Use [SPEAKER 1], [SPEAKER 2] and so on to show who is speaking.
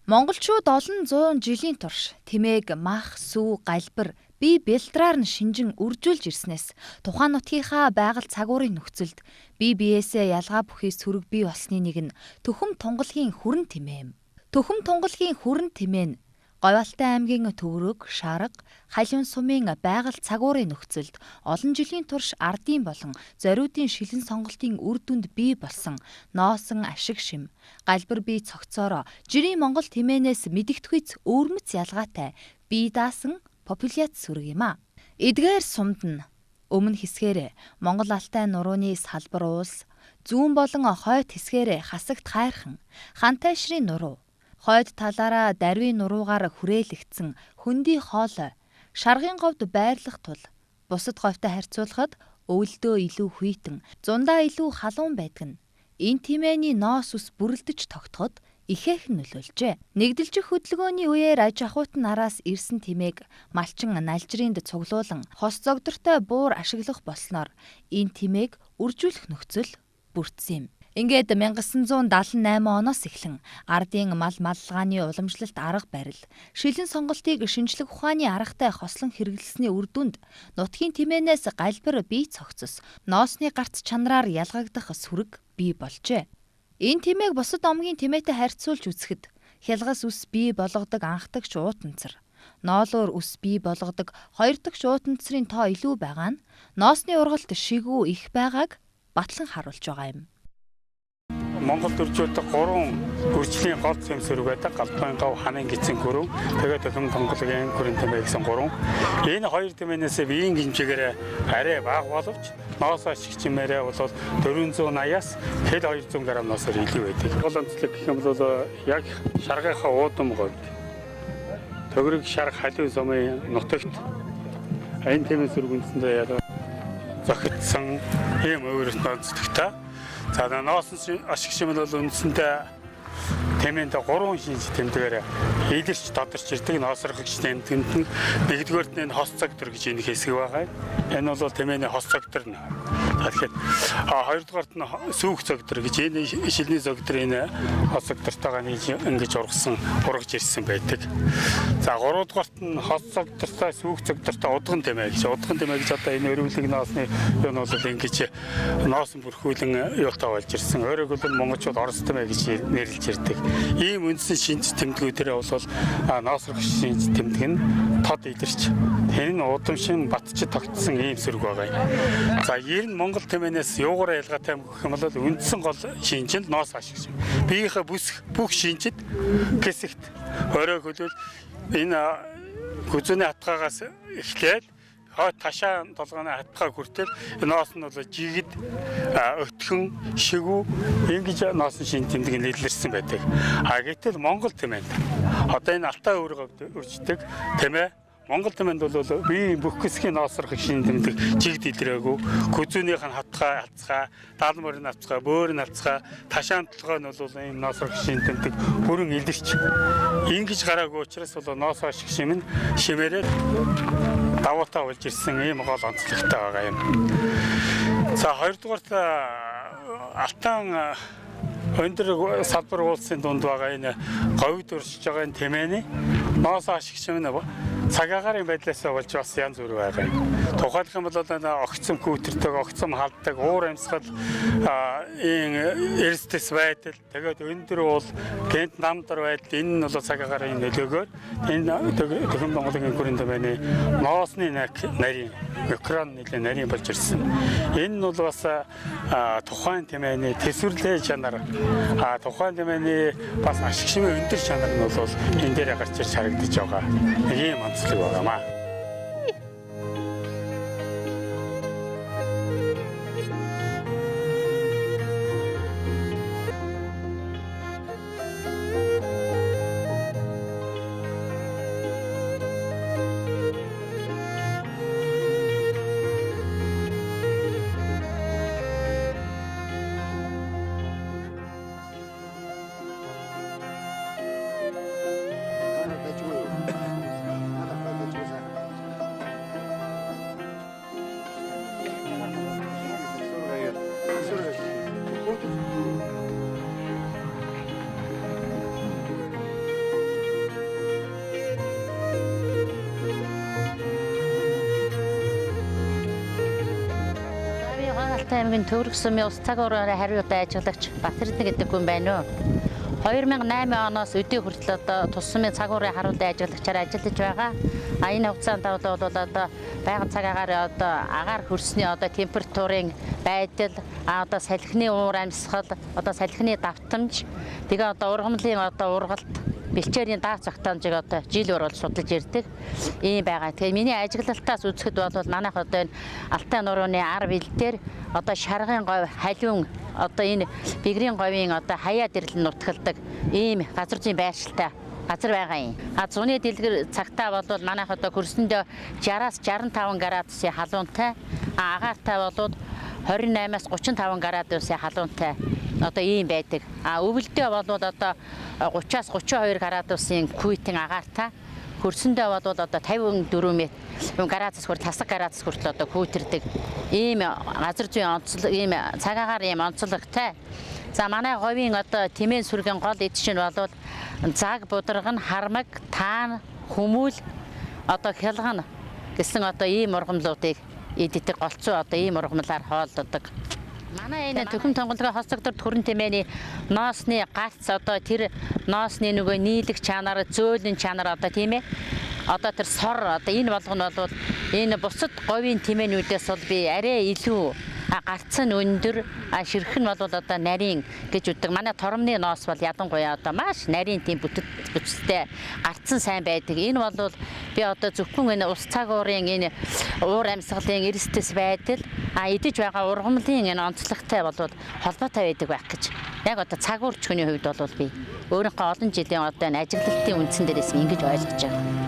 [SPEAKER 1] Монголчууд олон зуун жилийн турш тэмээг мах, сүү, галбар, бие бэлтраар нь шинжин үржүүлж ирснээс тухайн нутгийнхаа байгаль цагуурын нөхцөлд бие биесээ ялгаа бүхий сөрөг бий болсны нэг нь Төхөм Тунгалгийн хүрэн тэмээ юм. Төхөм Тунгалгийн хүрэн тэмээ нь Говьалтай аймгийн Төвөрөг, Шарга, Халиун сумын байгаль цагуурын нөхцөлд олон жилийн турш ардын болон зориудын шилэн сонголтын үр дүнд бий болсон ноосон ашиг шим, галбар бие цогцоороо жирийн Монгол тэмээнээс мэдэгдэхүйц өвөрмөц ялгаатай бие даасан популяц сүрэг юм а. Эдгээр сумд нь өмнө хэсгээр Монгол алтай нурууны салбар уулс, зүүн болон хойд хэсгээр хасагт хайрхан, хантайшрын нуруу, хойд талаараа дарвийн нуруугаар хүрээлэгдсэн хөндөй хоолой, шаргын говьд байрлах тул бусад говьтой харьцуулахад өвөлдөө илүү хүйтэн, зундаа илүү халуун байдаг нь энэ тэмээний ноос ус бүрэлдэж тогтоход ихээхэн нөлөөлжээ. Нэгдэлжих хөдөлгөөний үеэр аж ахуйт нараас ирсэн тэмээг малчин налжиринд цуглуулан хос зогдортой буур ашиглах болсноор энэ тэмээг үржүүлэх нөхцөл бүрдсэн юм. Ингээд 1978 оноос эхлэн ардын мал маллагааны уламжлалт арга барил, шилэн сонголтыг шинжлэх ухааны аргатай хослон хэрэглэсний үр дүнд нутгийн тэмээнээс галбар бие цогцос, ноосны гарц чанараар ялгагдах сүрэг бий болжээ. Энэ тэмээг бусад омгийн тэмээтэй харьцуулж үзэхэд хялгас ус бий болгодог анхдагч уутанцар, ноолуур ус бий болгодог хоёр дахь уутанцрын тоо илүү байгаа нь ноосны ургалт шигүү их байгааг батлан харуулж байгаа юм.
[SPEAKER 2] Монголд үржүүлдэг 3 үржлийн гол зэм сүрэг байдаг. Галбайн гав, ханын гизэн гүрэн, тэгээд Төхөм Тунгалгийн хүрэн тэмээ гэсэн 3. Энэ хоёр тэмээнээс биеийн хэмжээгээр арай бага боловч ноос ашиг чимээрээ бол 480-аас хэл 200 г ноосоор илүү байдаг. Гол онцлог гэх юм бол яг шаргийнхаа уудам говьд Төгрөг Шарга Халиун сумын нутагт энэ тэмээ сүрэг үндсэндээ яг зохицсон ийм өөрөөр онцлогтой. За ноосны ашиг шимэл бол үндсэндээ тэмээнд 3 шинж тэмдгээр илэрч тодорч ирдэг ноосрогч тэмдгэнд нь нэгдүгээрт нь хос цогтөр гэж энэ хэсэг байгаа. Энэ бол тэмээний хос цогтөр нь. Тэгэхээр хоёрдугаарт нь сүүх цогтөр гэж энэ шилний цогтөр энэ хос цогтортойгоо ингэж ургаж ирсэн байдаг. За гуравдугаарт нь хос цогтортой сүүх цогтортой удган тэмээ гэж. Удган тэмээ гэж одоо энэ өрөвлөг ноосны юу нь бол ингэж ноос бүрхүүлэн юутай болж ирсэн. Өөрөөр хэлбэл монголчууд орос тэмээ гэж нэрлэж ирдэг. Ийм үндсэн шинж тэмдгүүдээр бол ноосрох шинж тэмдэг нь тод илэрч тэр нь удамшин батчид тогтсон ийм сүрэг байгаа юм. За ер нь Монгол тэмээнээс юугаар ялгаатай гэх юм бол үндсэн гол шинж нь ноос ашиг шим. Биеийнхээ бүх шинжид хэсэгт орой хөлөөл энэ хүзүүний хатгаагаас эхлээд ташаа толгойн хатгаа хүртэл ноос нь бол жигд өтгөн шигүү ингэж ноосны шин тэмдэг нь илэрсэн байдаг. Гэтэл Монгол тэмээнд одоо энэ алтай өөрөөр үрждэг тэмээ Монгол тэмээнд бол биеийн бүх хэсгийн ноосрох шин тэмдэг жигд илрээгүй. Хүзүүнийх нь хатгаа алцгаа, даал морин алцгаа, бөөр нь алцгаа, ташаан толгой нь бол энэ ноосрох шин тэмдэг бүрэн илэрч ингэж гараагүй учраас бол ноос ашиг шим нь шимээрээ даваатаа болж ирсэн ийм гол онцлогтой байгаа юм. За хоёрдугаарт алтан өндөр салбар уулсын дунд байгаа энэ говьд өршиж байгаа энэ тэмээний ноос ашиг шим нь цагаагаар байдлаас болж бас янз бүр байгаа юм. Тухайлх юм бол огцом хүүтэрдэг, огцом халддаг, уур амьсгал, эрсдэс байдал, тэгээд өндөр уул, гэнт намдар байдал энэ нь бол цагаагаар нөлөөгөөр энэ Төхөм Тунгалгийн хүрэн тэмээний ноосны нарийн экран нэлээд нарийн болж ирсэн. Энэ нь бол бас тухайн тэмээний төсвөрлөө чанар, тухайн тэмээний бас ашиг шимийн өндөр чанар нь бол энэ дээр гарч ирж харагдаж байгаа. Ийм онцлог байгаамаа.
[SPEAKER 3] Алтай аймгийн Төвөрг сумын ус цагуураар хариутай ажиллагч Батэрдэн гэдэг хүн байна уу? 2008 оноос өдөө хүртэл одоо тус сумын цагуурын харуултай ажиллагчаар ажиллаж байгаа. Энэ хугацаанд бол одоо байгаль цаг агаар одоо агаар хөрсний одоо температурын байдал, одоо салхины уур амьсгал, одоо салхины давтамж, тэгээ одоо ургамлын одоо ургалт бэлчээрийн даав цагтаамжийг одоо жил бүр бол судалж ирдэг ийм байгаа. Тэгээ миний ажиглалтаас үзэхэд бол манайх одоо энэ Алтай нурууны 10 ил дээр одоо шаргын говь, халиун одоо энэ бэгрийн говийн одоо хаяа дэрлэн нутгалдаг ийм газар зүйн байршилтай газар байгаа юм. Зуны дэлгэр цагтаа бол манайх одоо хөрсөндөө 60-аас 65 градусын халуунтай, агаартай бол 28-аас 35 градусын халуунтай одоо ийм байдаг. Өвөлдөө бол одоо 30-аас 32 градусын күйтэн агаартай, хөрсөндөө бол одоо 54 градус хүртэл тасаг градус хүртэл одоо күйтердэг ийм газар зүйн онцлог, ийм цагаагаар ийм онцлогтой. За манай говийн одоо тэмээн сүргийн гол эд чинь бол заг, будраган, хармаг, таан, хүмүүл, одоо хялган гэсэн одоо ийм ургамлуудыг иддэг голцоо одоо ийм ургамлаар хоолддог. Манай энэ төхөм тонголгоо хоцогдор төрөн тэмээний ноосны гарц одоо тэр ноосны нөгөө нийлэх чанар, зөөлөн чанар одоо тийм ээ. Одоо тэр сор одоо энэ болгоно бол энэ бусад говийн тэмээнүүдээс бол би арай илүү гарц нь өндөр, ширхэг нь бол одоо нарийн гэж үдэг. Манай торомны ноос бол ядангуяа одоо маш нарийн тийм бүтцтэй гарц нь сайн байдаг. Энэ бол би одоо зөвхөн энэ ус цагуурын энэ уур амьсгалын эрсдэс байдал идэж байгаа ургамлын энэ онцлогтой бол холбоотой байдаг байх гэж. Яг одоо цагуурч хүний хувьд бол би өөрийнхөө олон жилийн одоо энэ ажиглалтын үндсэн дээрээс ингэж ойлгож байгаа.